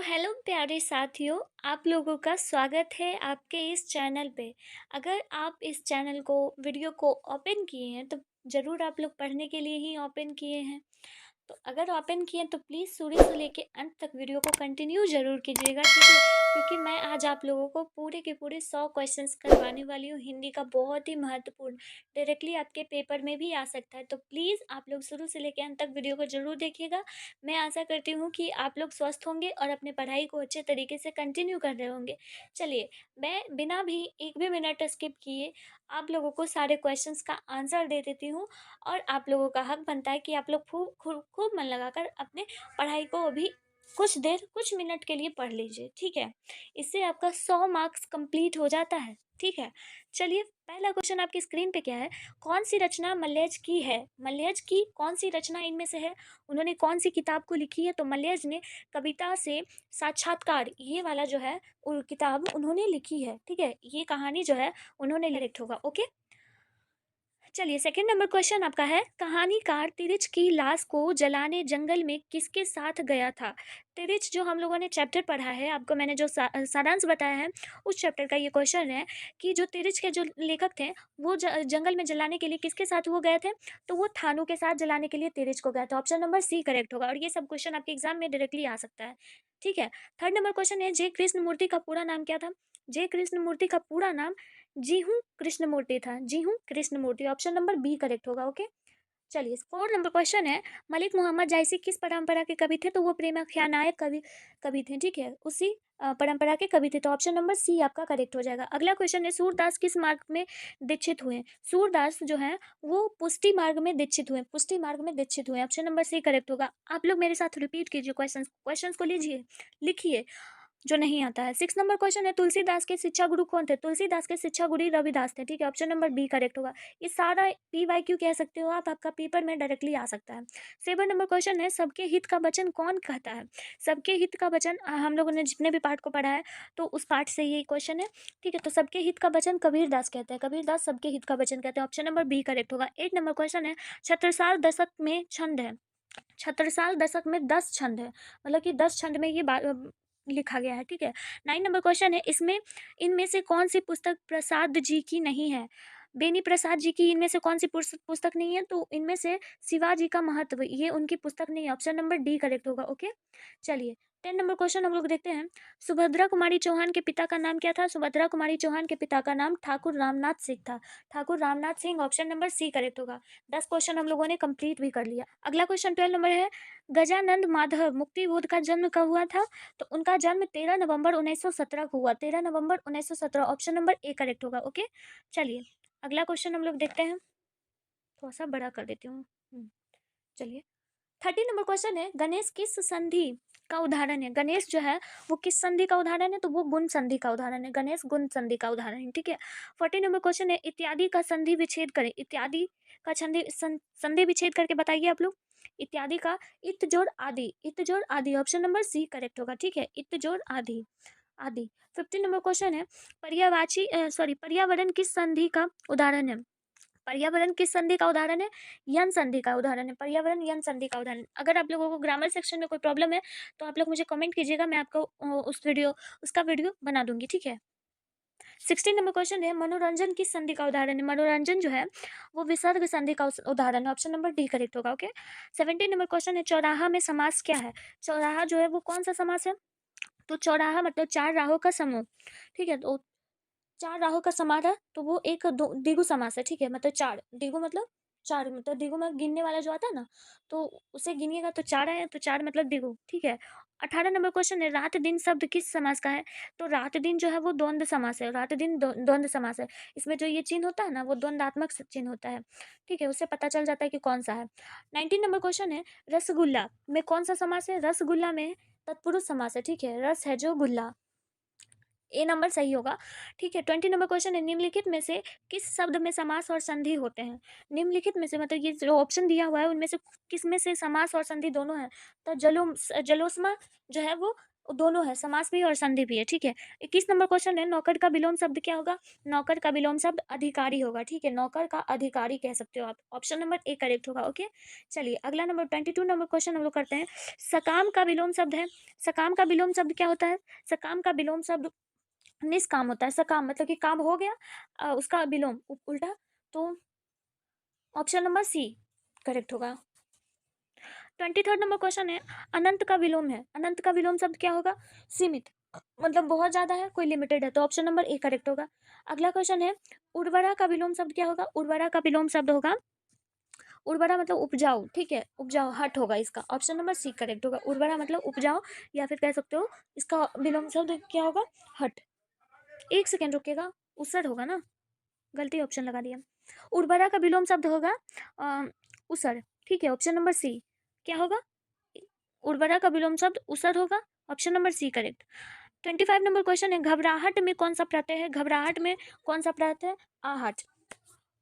Hello प्यारे साथियों, आप लोगों का स्वागत है आपके इस चैनल पे। अगर आप इस चैनल को वीडियो को ओपन किए हैं तो ज़रूर आप लोग पढ़ने के लिए ही ओपन किए हैं। तो अगर ओपन किए हैं तो प्लीज़ शुरू से लेके अंत तक वीडियो को कंटिन्यू ज़रूर कीजिएगा, ठीक है? क्योंकि मैं आज आप लोगों को पूरे के पूरे 100 क्वेश्चंस करवाने वाली हूँ हिंदी का, बहुत ही महत्वपूर्ण, डायरेक्टली आपके पेपर में भी आ सकता है। तो प्लीज़ आप लोग शुरू से लेके अंत तक वीडियो को ज़रूर देखिएगा। मैं आशा करती हूँ कि आप लोग स्वस्थ होंगे और अपने पढ़ाई को अच्छे तरीके से कंटिन्यू कर रहे होंगे। चलिए, मैं बिना भी एक भी मिनट स्किप किए आप लोगों को सारे क्वेश्चंस का आंसर दे देती हूँ और आप लोगों का हक बनता है कि आप लोग खूब खूब खूब मन लगाकर अपने पढ़ाई को अभी कुछ देर कुछ मिनट के लिए पढ़ लीजिए, ठीक है? इससे आपका 100 मार्क्स कंप्लीट हो जाता है, ठीक है? चलिए, पहला क्वेश्चन आपकी स्क्रीन पे क्या है? कौन सी रचना मलयज की है? मलयज की कौन सी रचना इनमें से है? उन्होंने कौन सी किताब को लिखी है? तो मलयज ने कविता से साक्षात्कार ये वाला जो है किताब उन्होंने लिखी है, ठीक है? ये कहानी जो है उन्होंने डायरेक्ट होगा, ओके? चलिए, सेकंड नंबर क्वेश्चन आपका है, कहानीकार तिरिच की लाश को जलाने जंगल में किसके साथ गया था? तिरिच जो हम लोगों ने चैप्टर पढ़ा है, आपको मैंने जो सारांश बताया है उस चैप्टर का ये क्वेश्चन है कि जो तिरिच के जो लेखक थे वो जंगल में जलाने के लिए किसके साथ वो गए थे? तो वो थानू के साथ जलाने के लिए तिरिच को गया था। ऑप्शन नंबर सी करेक्ट होगा और ये सब क्वेश्चन आपके एग्जाम में डायरेक्टली आ सकता है, ठीक है? थर्ड नंबर क्वेश्चन है, जे कृष्ण मूर्ति का पूरा नाम क्या था? जे कृष्ण मूर्ति का पूरा नाम जीहू कृष्णमूर्ति था। Jiddu Krishnamurti, option number B correct होगा, ओके? चलिए, फोर्थ नंबर क्वेश्चन है, मलिक मोहम्मद जायसी किस परंपरा के कवि थे? तो वो प्रेमाख्यानायक कवि कवि थे, ठीक है? उसी परंपरा के कवि थे, तो ऑप्शन नंबर सी आपका करेक्ट हो जाएगा। अगला क्वेश्चन है, सूरदास किस मार्ग में दीक्षित हुए? सूरदास जो है वो पुष्टि मार्ग में दीक्षित हुए, पुष्टि मार्ग में दीक्षित हुए, ऑप्शन नंबर सी करेक्ट होगा। आप लोग मेरे साथ रिपीट कीजिए क्वेश्चन क्वेश्चन को लीजिए, लिखिए जो नहीं आता है। सिक्स नंबर क्वेश्चन है, तुलसीदास के शिक्षा गुरु कौन थे? तुलसीदास के शिक्षा गुरु रविदास थे, ठीक है? ऑप्शन नंबर बी करेक्ट होगा। ये सारा PYQ कह सकते हो आप, आपका पेपर में डायरेक्टली आ सकता है। सेवन नंबर क्वेश्चन है, सबके हित का वचन कौन कहता है? सबके हित का वचन हम लोगों ने जितने भी पार्ट को पढ़ा है तो उस पार्ट से ये क्वेश्चन है, ठीक है? तो सबके हित का वचन कबीर दास कहते हैं, कबीर दास सबके हित का वचन कहते हैं, ऑप्शन नंबर बी करेक्ट होगा। एट नंबर क्वेश्चन है, छत्रसाल दशक में छंद है, छत्रसाल दशक में 10 छंद है, मतलब कि 10 छंद में ये लिखा गया है, ठीक है? 9 नंबर क्वेश्चन है, इसमें इनमें से कौन सी पुस्तक प्रसाद जी की नहीं है? बेनी प्रसाद जी की इनमें से कौन सी पुस्तक नहीं है? तो इनमें से शिवाजी का महत्व ये उनकी पुस्तक नहीं है, ऑप्शन नंबर डी करेक्ट होगा, ओके? चलिए, 10 नंबर क्वेश्चन हम लोग देखते हैं, सुभद्रा कुमारी चौहान के पिता का नाम क्या था? सुभद्रा कुमारी चौहान के पिता का नाम ठाकुर रामनाथ सिंह था, Thakur Ramnath Singh, option number C correct होगा। 10 क्वेश्चन हम लोगों ने कंप्लीट भी कर लिया। अगला क्वेश्चन 12 नंबर है, गजानंद माधव मुक्तिबोध का जन्म कब हुआ था? तो उनका जन्म 13 नवंबर 1917 को हुआ, 13 नवंबर 1917, ऑप्शन नंबर ए करेक्ट होगा, ओके? चलिए, अगला क्वेश्चन हम लोग देखते हैं, थोड़ा सा बड़ा कर देती हूँ। चलिए, 30 नंबर क्वेश्चन है, गणेश किस संधि का उदाहरण है? गणेश जो है वो किस संधि का उदाहरण है? तो वो गुण संधि का उदाहरण है, गणेश गुण संधि का उदाहरण है, ठीक है? 40 नंबर क्वेश्चन है, इत्यादि का संधि विच्छेद करें, इत्यादि का संधि विच्छेद करके बताइए आप लोग। इत्यादि का इत जोड़ आदि, इत जोड़ आदि, ऑप्शन नंबर सी करेक्ट होगा, ठीक है? इत जोड़ आदि, आदि। 15 नंबर क्वेश्चन है, पर्यावरण किस संधि का उदाहरण है? पर्यावरण किस संधि का उदाहरण है? यन संधि का उदाहरण है, पर्यावरण यन संधि का उदाहरण। अगर आप लोगों को ग्रामर सेक्शन में कोई प्रॉब्लम है तो आप लोग मुझे कमेंट कीजिएगा, मैं आपको उसका वीडियो बना दूंगी, ठीक है? 16 नंबर क्वेश्चन है, मनोरंजन किस संधि का उदाहरण है? मनोरंजन जो है वो विसर्ग संधि का उदाहरण है, ऑप्शन नंबर डी करेक्ट होगा, ओके? 17 नंबर क्वेश्चन है, चौराहा में समास क्या है? चौराहा जो है वो कौन सा समास है? तो चौराहा मतलब चार राहों का समूह, ठीक है? तो चार राहों का समास है तो वो एक द्विगु समास है, ठीक है? मतलब चार, द्विगु मतलब चार, मतलब द्विगु में गिनने वाला जो आता है ना, तो उसे गिनिएगा तो चार आया, तो चार मतलब द्विगु, ठीक है? 18 नंबर क्वेश्चन है, रात दिन शब्द किस समास का है? तो रात दिन जो है वो द्वंद्व समास है, रात दिन द्वंद्व समास है। इसमें जो ये चिन्ह होता है ना वो द्वंद्वात्मक चिन्ह होता है, ठीक है? उससे पता चल जाता है कि कौन सा है। 19 नंबर क्वेश्चन है, रसगुल्ला में कौन सा समास है? रसगुल्ला में तत्पुरुष समास है, ठीक है? रस है जो गुल्ला, ए नंबर सही होगा, ठीक है? 20 नंबर क्वेश्चन है, निम्नलिखित में से किस शब्द में समास और संधि होते हैं? निम्नलिखित में से मतलब ये जो ऑप्शन दिया हुआ है उनमें से किस में से समास और संधि दोनों है? तो जलोस्मा जो है वो दोनों है, समास भी है और संधि भी है, ठीक है। 21 नंबर क्वेश्चन है, नौकर का विलोम शब्द क्या होगा? नौकर का विलोम शब्द अधिकारी होगा, ठीक है। नौकर का अधिकारी कह सकते हो आप। ऑप्शन नंबर ए करेक्ट होगा, ओके। चलिए अगला नंबर 22 नंबर क्वेश्चन हम लोग करते हैं। सकाम का विलोम शब्द है। सकाम का विलोम शब्द क्या होता है? सकाम का विलोम शब्द निष्काम होता है। सकाम मतलब कि काम हो गया, उसका विलोम उल्टा, तो ऑप्शन नंबर सी करेक्ट होगा। 23 नंबर क्वेश्चन है, अनंत का विलोम है। अनंत का विलोम शब्द क्या होगा? सीमित, मतलब बहुत ज्यादा है, कोई लिमिटेड है, तो ऑप्शन नंबर ए करेक्ट होगा। अगला क्वेश्चन है, उर्वरा का विलोम शब्द क्या होगा? उर्वरा का विलोम शब्द होगा, उर्वरा मतलब उपजाऊ, ठीक है, उपजाऊ, हट होगा इसका। ऑप्शन नंबर सी करेक्ट होगा। उर्वरा मतलब उपजाऊ, या फिर कह सकते हो इसका विलोम शब्द क्या होगा? हट। एक सेकेंड रुकिएगा, उसर होगा ना, गलती ऑप्शन लगा दिया। उर्वरा का विलोम शब्द होगा उसर, ठीक है। ऑप्शन नंबर सी क्या होगा? उर्वरा का विलोम शब्द उसर होगा। Option number C correct. 25 number question है, घबराहट में कौन सा प्रत्यय है? घबराहट में कौन सा प्रत्यय है? आहट।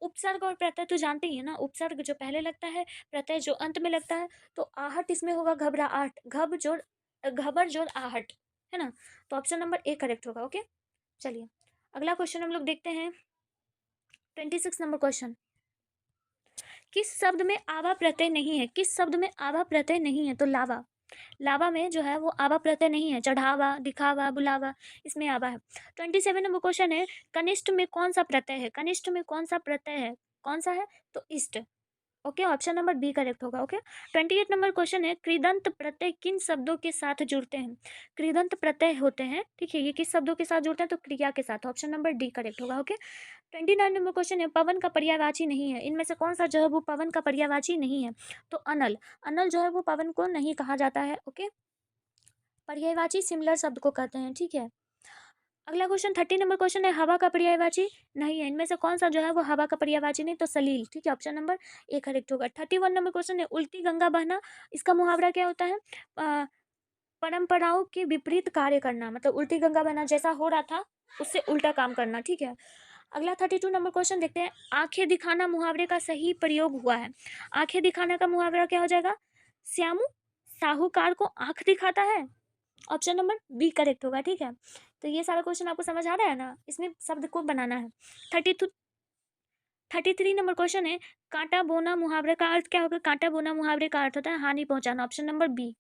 उपसर्ग और प्रत्यय तो जानते ही है ना, उपसर्ग जो पहले लगता है, प्रत्यय जो अंत में लगता है, तो आहट इसमें होगा घबराहट, घब जोड़ घबर जोड़ आहट, है ना। तो ऑप्शन नंबर ए करेक्ट होगा, ओके। चलिए अगला क्वेश्चन हम लोग देखते हैं। 26 नंबर क्वेश्चन, किस शब्द में आवा प्रत्यय नहीं है? किस शब्द में आवा प्रत्यय नहीं है? तो लावा, लावा में जो है वो आवा प्रत्यय नहीं है। चढ़ावा, दिखावा, बुलावा, इसमें आवा है। 27 नंबर क्वेश्चन है, कनिष्ठ में कौन सा प्रत्यय है? कनिष्ठ में कौन सा प्रत्यय है? कौन सा है? तो इष्ट, okay. Option number B correct होगा, ओके। 28 नंबर क्वेश्चन है, कृदंत प्रत्यय किन शब्दों के साथ जुड़ते हैं? कृदंत प्रत्यय होते हैं, ठीक है, ये किस शब्दों के साथ जुड़ते हैं? तो क्रिया के साथ। ऑप्शन नंबर डी करेक्ट होगा, ओके। 29 नंबर क्वेश्चन है, पवन का पर्यायवाची नहीं है। इनमें से कौन सा जो है वो पवन का पर्यायवाची नहीं है? तो अनल, अनल जो है वो पवन को नहीं कहा जाता है, ओके। पर्यायवाची सिमिलर शब्द को कहते हैं, ठीक है। अगला क्वेश्चन 30 नंबर क्वेश्चन है, हवा का पर्यायवाची नहीं है। इनमें से कौन सा जो है वो हवा का पर्यायवाची नहीं? तो सलील, ठीक है। ऑप्शन नंबर ए करेक्ट होगा। 31 नंबर क्वेश्चन है, उल्टी गंगा बहना, इसका मुहावरा क्या होता है? परंपराओं के विपरीत कार्य करना, मतलब उल्टी गंगा बहना, जैसा हो रहा था उससे उल्टा काम करना, ठीक है। अगला 32 नंबर क्वेश्चन देखते हैं, आंखें दिखाना मुहावरे का सही प्रयोग हुआ है। आंखें दिखाना का मुहावरा क्या हो जाएगा? श्यामू साहूकार को आंख दिखाता है। ऑप्शन नंबर बी करेक्ट होगा, ठीक है। तो ये सारा क्वेश्चन आपको समझ आ रहा है ना, इसमें शब्द को बनाना है। 33 नंबर क्वेश्चन है, कांटा बोना मुहावरे का अर्थ क्या होगा? कांटा बोना मुहावरे का अर्थ होता है हानि पहुंचाना। Option number B.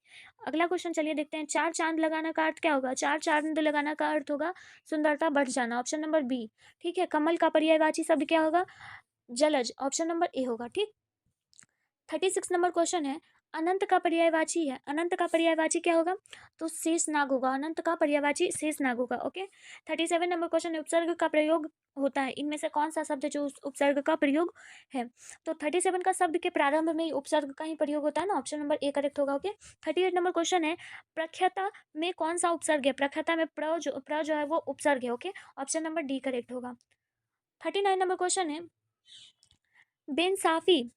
अगला क्वेश्चन चलिए देखते हैं, चार चांद लगाना का अर्थ क्या होगा? चार चांद लगाना का अर्थ होगा सुंदरता बढ़ जाना। ऑप्शन नंबर बी, ठीक है। कमल का पर्यायवाची शब्द क्या होगा? जलज। ऑप्शन नंबर ए होगा, ठीक। 36 नंबर क्वेश्चन है, अनंत का पर्यायवाची है। अनंत का पर्यायवाची क्या होगा? तो शेष नाग होगा। अनंत का पर्यायवाची शेष नाग होगा, ओके। 37 नंबर क्वेश्चन है, उपसर्ग का प्रयोग होता है। इनमें से कौन सा शब्द है जो उपसर्ग का प्रयोग है? तो 37 का शब्द के प्रारंभ में ही उपसर्ग का ही प्रयोग होता है ना। ऑप्शन नंबर ए करेक्ट होगा, ओके। 38 नंबर क्वेश्चन है, प्रख्याता में कौन सा उपसर्ग है? प्रख्याता में प्र जो है वो उपसर्ग है, okay. Option number D correct होगा। 39 नंबर क्वेश्चन है, बेनसाफी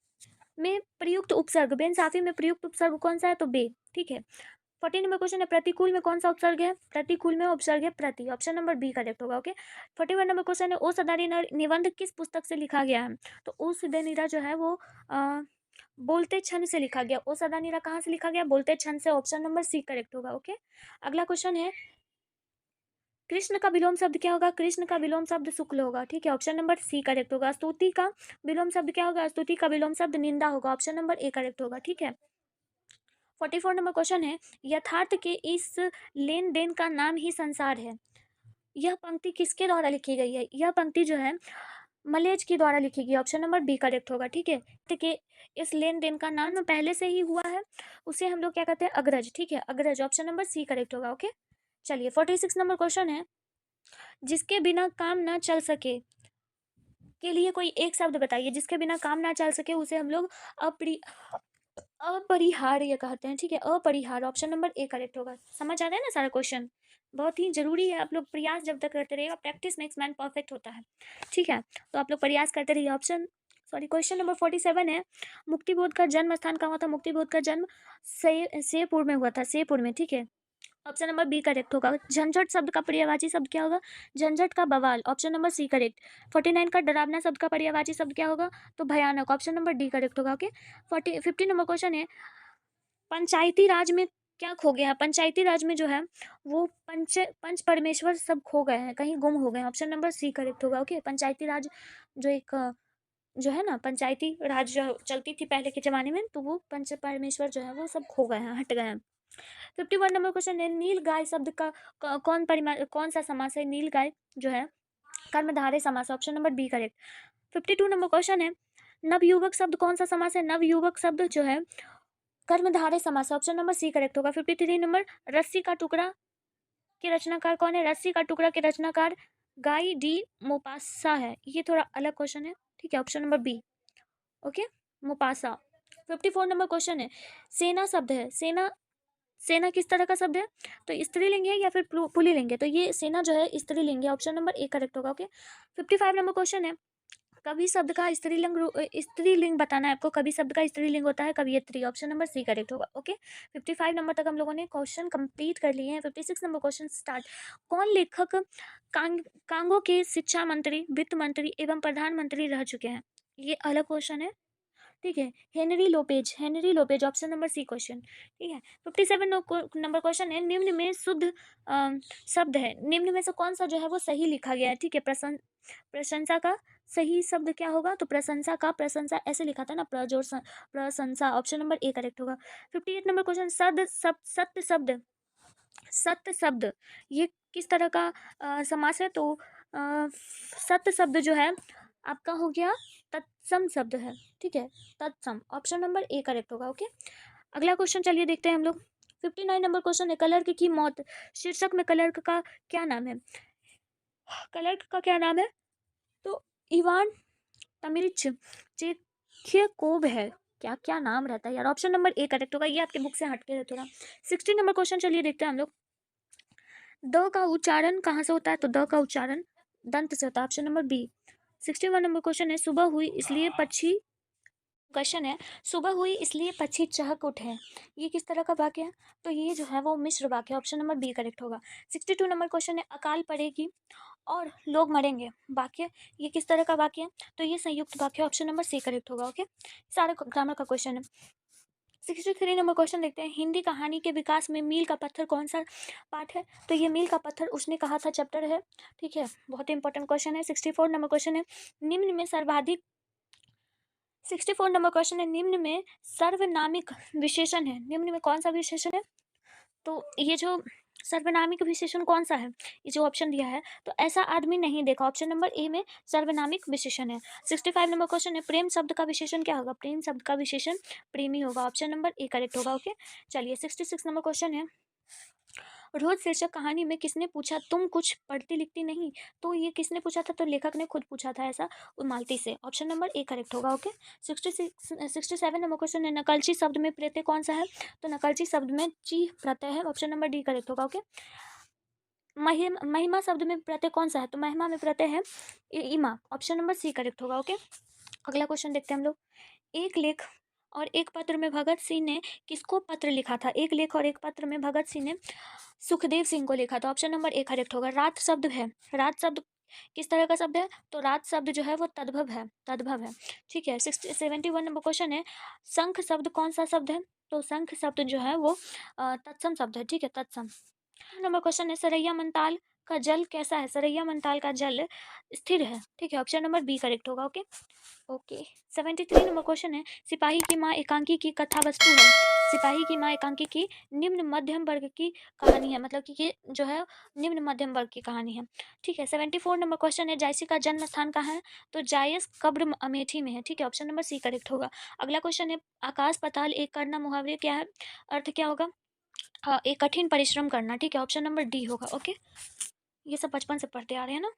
में प्रयुक्त उपसर्ग, बेनसाफी में प्रयुक्त उपसर्ग कौन सा है? तो बे, ठीक है। 40 नंबर क्वेश्चन है, प्रतिकूल में कौन सा उपसर्ग है? प्रतिकूल में उपसर्ग है प्रति। ऑप्शन नंबर बी करेक्ट होगा, ओके। 41 नंबर क्वेश्चन है, ओ सदारी निबंध किस पुस्तक से लिखा गया है? तो ओ सदानीरा जो है वो बोलते छंद से लिखा गया। ओ सदानीरा कहाँ से लिखा गया? बोलते छंद से। ऑप्शन नंबर सी करेक्ट होगा, ओके। अगला क्वेश्चन है, कृष्ण का विलोम शब्द क्या होगा? कृष्ण का विलोम शब्द शुक्ल होगा, ठीक है। ऑप्शन नंबर सी करेक्ट होगा। स्तुति का विलोम शब्द क्या होगा? स्तुति का विलोम शब्द निंदा होगा। ऑप्शन नंबर ए करेक्ट होगा, ठीक है। 44 नंबर क्वेश्चन है, यथार्थ के इस लेन देन का नाम ही संसार है। यह पंक्ति किसके द्वारा लिखी गई है? यह पंक्ति जो है मलेच के द्वारा लिखी गई। ऑप्शन नंबर बी करेक्ट होगा, ठीक है। के इस लेन देन का नाम पहले से ही हुआ है, उसे हम लोग क्या कहते हैं? अग्रज, ठीक है, अग्रज। ऑप्शन नंबर सी करेक्ट होगा, ओके। चलिए 46 नंबर क्वेश्चन है, जिसके बिना काम ना चल सके के लिए कोई एक शब्द बताइए। जिसके बिना काम ना चल सके उसे हम लोग अपरिहार्य कहते हैं, ठीक है, अपरिहार्य। ऑप्शन नंबर ए करेक्ट होगा। समझ आ रहा है ना सारा क्वेश्चन? बहुत ही जरूरी है, आप लोग प्रयास जब तक करते रहिएगा, प्रैक्टिस मेक्स मैन परफेक्ट होता है, ठीक है। तो आप लोग प्रयास करते रहिए। क्वेश्चन नंबर 47 है, मुक्तिबोध का जन्म स्थान कहाँ हुआ था? मुक्तिबोध का जन्म सेपुर में हुआ था, सेपुर में, ठीक है। ऑप्शन नंबर बी करेक्ट होगा। झंझट शब्द का पर्यायवाची शब्द क्या होगा? झंझट का बवाल। Option number C correct. 49 का डरावना शब्द का पर्यायवाची शब्द क्या होगा? तो भयानक। ऑप्शन नंबर डी करेक्ट होगा, ओके। 50 नंबर क्वेश्चन है, पंचायती राज में क्या खो गया है? पंचायती राज में जो है वो पंच परमेश्वर सब खो गए हैं, कहीं गुम हो गए हैं। ऑप्शन नंबर सी करेक्ट होगा। ओके, पंचायती राज जो एक जो है ना, पंचायती राज जो चलती थी पहले के ज़माने में, तो वो पंच परमेश्वर जो है वो सब खो गए हैं, हट गए हैं। 51 नंबर क्वेश्चन है, नील गाय शब्द का कौन सा समास है? नील गाय जो है कर्मधारय समास, option number B correct. 52 number question है, नवयुवक शब्द कौन सा समास है? नवयुवक शब्द जो है कर्मधारय समास, ऑप्शन नंबर सी करेक्ट होगा। 53 नंबर, रस्सी का टुकड़ा के रचनाकार कौन है? रस्सी का टुकड़ा के रचनाकार गाई डी मोपासा है। ये थोड़ा अलग क्वेश्चन है, ठीक है, option number B. Okay, Maupassant. 54 number question है, सेना शब्द है, सेना सेना किस तरह का शब्द है? तो स्त्रीलिंग है या फिर पुल्लिंग है? तो ये सेना जो है स्त्रीलिंग है, ऑप्शन नंबर ए करेक्ट होगा। ओके, 55 नंबर क्वेश्चन है, कभी शब्द का स्त्रीलिंग बताना है आपको। कभी शब्द का स्त्रीलिंग होता है कवियत्री, ऑप्शन नंबर सी करेक्ट होगा। ओके, 55 नंबर तक हम लोगों ने क्वेश्चन कंप्लीट कर लिए हैं। 56 नंबर क्वेश्चन स्टार्ट। कौन लेखक कांगो के शिक्षा मंत्री, वित्त मंत्री एवं प्रधानमंत्री रह चुके हैं? ये अलग क्वेश्चन है, ठीक है। Henry Lopez, option number C question, ठीक है। 57 नंबर क्वेश्चन है, निम्न में शुद्ध शब्द है, निम्न में से कौन सा जो है वो सही लिखा गया है? ठीक है, प्रशंसा का सही शब्द क्या होगा? तो प्रशंसा का, प्रशंसा ऐसे लिखा था ना, प्रजोर प्रशंसा, ऑप्शन नंबर ए करेक्ट होगा। 58 नंबर क्वेश्चन, सत्य शब्द ये किस तरह का समास है? तो सत्य शब्द जो है आपका हो गया तत्सम शब्द है, ठीक है, तत्सम, ऑप्शन नंबर ए करेक्ट होगा। ओके, अगला क्वेश्चन चलिए देखते हैं हम लोग। 59 नंबर क्वेश्चन है, क्लर्क की मौत शीर्षक में क्लर्क का क्या नाम है? क्लर्क का क्या नाम है? तो इवान तमिरिच चेख्यकोव है। क्या क्या नाम रहता है यार, ऑप्शन नंबर ए करेक्ट होगा। ये आपके बुक से हटके है थोड़ा। 60 नंबर क्वेश्चन चलिए देखते हैं हम लोग। द का उच्चारण कहाँ से होता है? तो द का उच्चारण दंत से होता है, option number B. 61 number question है, सुबह हुई इसलिए पक्षी चहक उठे। ये किस तरह का वाक्य है? तो ये जो है वो मिश्र वाक्य, ऑप्शन नंबर बी करेक्ट होगा। 62 नंबर क्वेश्चन है, अकाल पड़ेगी और लोग मरेंगे, वाक्य ये किस तरह का वाक्य है? तो ये संयुक्त वाक्य, ऑप्शन नंबर सी करेक्ट होगा। ओके, सारा ग्रामर का क्वेश्चन है। 63 नंबर क्वेश्चन देखते हैं, हिंदी कहानी के विकास में मील का पत्थर कौन सा पार्ट है? तो ये मील का पत्थर उसने कहा था चैप्टर है, ठीक है, बहुत ही इंपॉर्टेंट क्वेश्चन है। 64 नंबर क्वेश्चन है, निम्न में सर्वाधिक 64 नंबर क्वेश्चन है, निम्न में सर्वनामिक विशेषण है, निम्न में कौन सा विशेषण है? तो ये जो सर्वनामिक विशेषण कौन सा है, ये जो ऑप्शन दिया है, तो ऐसा आदमी नहीं देखा, ऑप्शन नंबर ए में सर्वनामिक विशेषण है। 65 नंबर क्वेश्चन है, प्रेम शब्द का विशेषण क्या होगा? प्रेम शब्द का विशेषण प्रेमी होगा, ऑप्शन नंबर ए करेक्ट होगा। ओके, चलिए 66 नंबर क्वेश्चन है, रोज शीर्षक कहानी में किसने पूछा तुम कुछ पढ़ती लिखती नहीं? तो ये किसने पूछा था? तो लेखक ने खुद पूछा था ऐसा, मालती से, ऑप्शन नंबर ए करेक्ट होगा। ओके, 67 नंबर क्वेश्चन है, नकलची शब्द में प्रत्यय कौन सा है? तो नकलची शब्द में ची प्रत्यय है, ऑप्शन नंबर डी करेक्ट होगा। ओके, महिमा शब्द में प्रत्यय कौन सा है? तो महिमा में प्रत्यय है इमा, ऑप्शन नंबर सी करेक्ट होगा। ओके, अगला क्वेश्चन देखते हैं हम लोग। एक लेख और एक पत्र में भगत सिंह ने किसको पत्र लिखा था? एक लेख और एक पत्र में भगत सिंह ने सुखदेव सिंह को लिखा था, ऑप्शन नंबर ए करेक्ट होगा। रात शब्द है, रात शब्द किस तरह का शब्द है? तो रात शब्द जो है वो तद्भव है, ठीक है। 71 नंबर क्वेश्चन है, शंख शब्द कौन सा शब्द है? तो शंख शब्द जो है वो तत्सम शब्द है, ठीक है, तत्सम। नंबर क्वेश्चन है, सरैया मंताल का जल कैसा है? सरैया मंताल का जल स्थिर है, ठीक है, ऑप्शन नंबर बी करेक्ट होगा। ओके, ओके, 73 नंबर क्वेश्चन है, सिपाही की माँ एकांकी की कथा वस्तु है। सिपाही की माँ एकांकी की निम्न मध्यम वर्ग की कहानी है, मतलब कि ये जो है निम्न मध्यम वर्ग की कहानी है, ठीक है। 74 नंबर क्वेश्चन है, जायसी का जन्म स्थान कहाँ है? तो जायस कब्र अमेठी में है, ठीक है, ऑप्शन नंबर सी करेक्ट होगा। अगला क्वेश्चन है, आकाश पाताल एक करना मुहावरे क्या है, अर्थ क्या होगा? हाँ, एक कठिन परिश्रम करना, ठीक है, ऑप्शन नंबर डी होगा। ओके, ये सब बचपन से पढ़ते आ रहे हैं ना।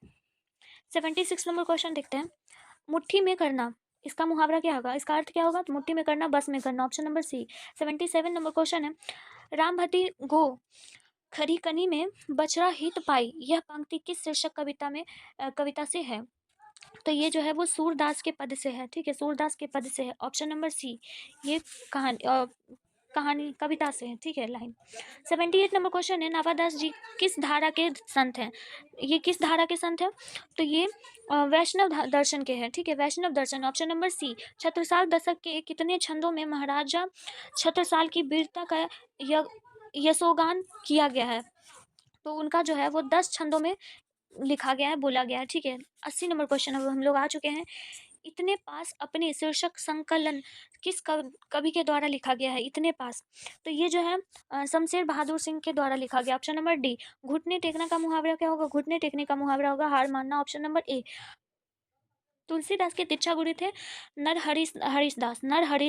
76 नंबर क्वेश्चन देखते हैं, मुट्ठी में करना, इसका मुहावरा क्या होगा? इसका अर्थ क्या होगा? तो मुट्ठी में करना, बस में करना, option number C. 77 number question है, रामभती गो खरी कनी में बछड़ा हित पाई, यह पंक्ति किस शीर्षक कविता से है? तो ये जो है वो सूरदास के पद से है, ठीक है, सूरदास के पद से है, ऑप्शन नंबर सी। ये कहानी कविता से है, ठीक है, लाइन। 78 नंबर क्वेश्चन है, नवादास जी किस धारा के संत हैं? ये किस धारा के संत हैं? तो ये वैष्णव दर्शन के हैं, ठीक है, वैष्णव दर्शन, ऑप्शन नंबर सी। छत्रसाल दशक के कितने छंदों में महाराजा छत्रसाल की वीरता का यशोगान किया गया है। तो उनका जो है वो 10 छंदों में लिखा गया है, बोला गया है, ठीक है। 80 नंबर क्वेश्चन अब हम लोग आ चुके हैं। इतने पास अपने शीर्षक संकलन किस कवि के द्वारा लिखा गया है? इतने पास, तो ये जो है शमशेर बहादुर सिंह के द्वारा लिखा गया। Option number D. घुटने टेकने का मुहावरा क्या होगा? घुटने टेकने का मुहावरा होगा हार मानना। Option number A. तुलसीदास के दीक्षागुरु थे Nar Harish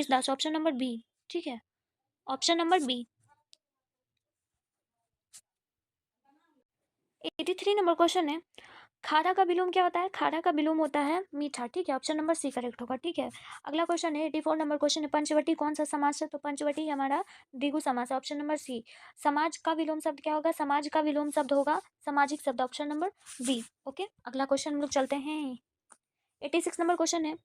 Das. Option number B, ठीक है, option number B. 83 number question है, खारा का विलोम क्या होता है? खारा का विलोम होता है मीठा, ठीक है। ऑप्शन नंबर सी करेक्ट होगा, ठीक है। अगला क्वेश्चन है 84 नंबर क्वेश्चन है, पंचवटी कौन सा समास है? तो पंचवटी हमारा द्विगु समास है। Option number C. समाज का विलोम शब्द क्या होगा? समाज का विलोम शब्द होगा सामाजिक शब्द। Option number B. ओके, अगला क्वेश्चन हम लोग चलते हैं। 86 नंबर क्वेश्चन है,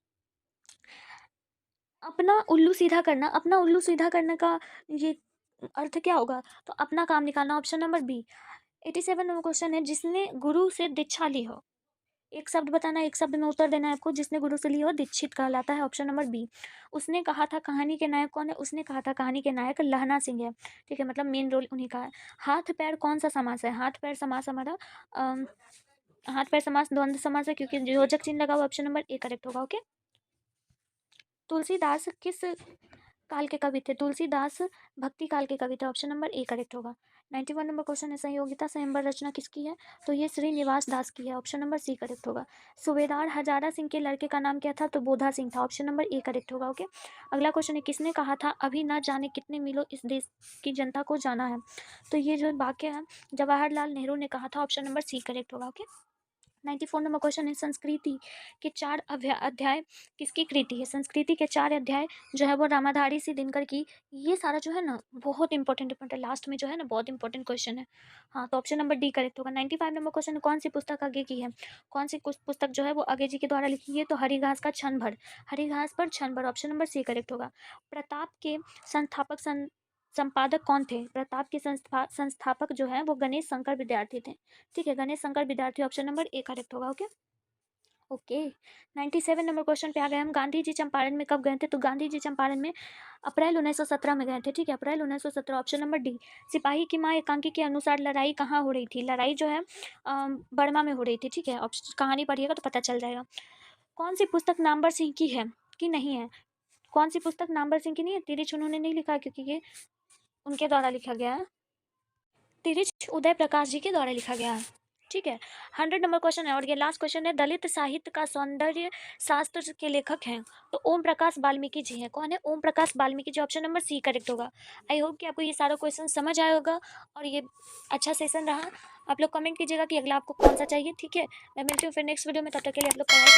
अपना उल्लू सीधा करना। अपना उल्लू सीधा करने का ये अर्थ क्या होगा? तो अपना काम निकालना। Option number B. 87 number question है, जिसने गुरु से दीक्षा ली हो। एक शब्द बताना है, एक शब्द में उत्तर देना है आपको। जिसने गुरु से ली हो दीक्षित कहलाता है। Option number B. उसने कहा था कहानी के नायक कौन है? उसने कहा था कहानी के नायक लहना सिंह है, ठीक है, मतलब मेन रोल उन्हीं का है। हाथ पैर कौन सा समास है? हाथ पैर समास हमारा हाथ पैर समास द्वंद्व समास है, क्योंकि योजक चिन्ह लगा हुआ। ऑप्शन नंबर ए करेक्ट होगा। ओके, तुलसीदास किस काल के कवि थे? तुलसीदास भक्ति काल के कवि थे। ऑप्शन नंबर ए करेक्ट होगा। 91 नंबर क्वेश्चन है, संयोगिता स्वयंवर रचना किसकी है? तो ये श्रीनिवास दास की है। ऑप्शन नंबर सी करेक्ट होगा। सूबेदार हजारा सिंह के लड़के का नाम क्या था? तो बोधा सिंह था। ऑप्शन नंबर ए करेक्ट होगा। ओके, अगला क्वेश्चन है, किसने कहा था अभी न जाने कितने मीलों इस देश की जनता को जाना है? तो ये जो वाक्य है जवाहरलाल नेहरू ने कहा था। ऑप्शन नंबर सी करेक्ट होगा। ओके, 94 नंबर क्वेश्चन है, संस्कृति के 4 अध्याय किसकी कृति है? संस्कृति के 4 अध्याय जो है वो रामाधारी सी दिनकर की। ये सारा जो है ना बहुत इंपॉर्टेंट है, लास्ट में जो है ना बहुत इंपॉर्टेंट क्वेश्चन है। हाँ, तो ऑप्शन नंबर डी करेक्ट होगा। 95 नंबर क्वेश्चन है, कौन सी पुस्तक आगे की है? कौन सी पुस्तक जो है वो आगे जी के द्वारा लिखी है? तो हरी घास का क्षण भर, हरी घास पर क्षण भर। ऑप्शन नंबर सी करेक्ट होगा। प्रताप के संस्थापक संपादक कौन थे? प्रताप के संस्थापक जो है वो गणेश शंकर विद्यार्थी थे, ठीक है, गणेश शंकर विद्यार्थी। ऑप्शन नंबर ए करेक्ट होगा। ओके ओके, 97 नंबर क्वेश्चन पे आ गए हम। गांधी जी चंपारण में कब गए थे? तो गांधी जी चंपारण में अप्रैल 1917 में गए थे, ठीक है, अप्रैल 1917। Option number D. सिपाही की माँ एकांकी के अनुसार लड़ाई कहाँ हो रही थी? लड़ाई जो है बर्मा में हो रही थी, ठीक है। कहानी पढ़िएगा तो पता चल जाएगा। कौन सी पुस्तक नामवर सिंह की है कि नहीं है? कौन सी पुस्तक नामवर सिंह की नहीं है? तिरिछ उन्होंने नहीं लिखा, क्योंकि ये उनके द्वारा लिखा गया है। तिरिछ उदय प्रकाश जी के द्वारा लिखा गया है, ठीक है। 100 नंबर क्वेश्चन है और ये लास्ट क्वेश्चन है, दलित साहित्य का सौंदर्य शास्त्र के लेखक हैं तो ओम प्रकाश वाल्मीकि जी हैं। कौन है? Om Prakash Valmiki ji. Option number C correct होगा। आई होप कि आपको ये सारा क्वेश्चन समझ आया होगा और ये अच्छा सेशन रहा। आप लोग कमेंट कीजिएगा कि अगला आपको कौन सा चाहिए, ठीक है। मैं मिलती हूँ फिर नेक्स्ट वीडियो में, तब तक के लिए आप लोग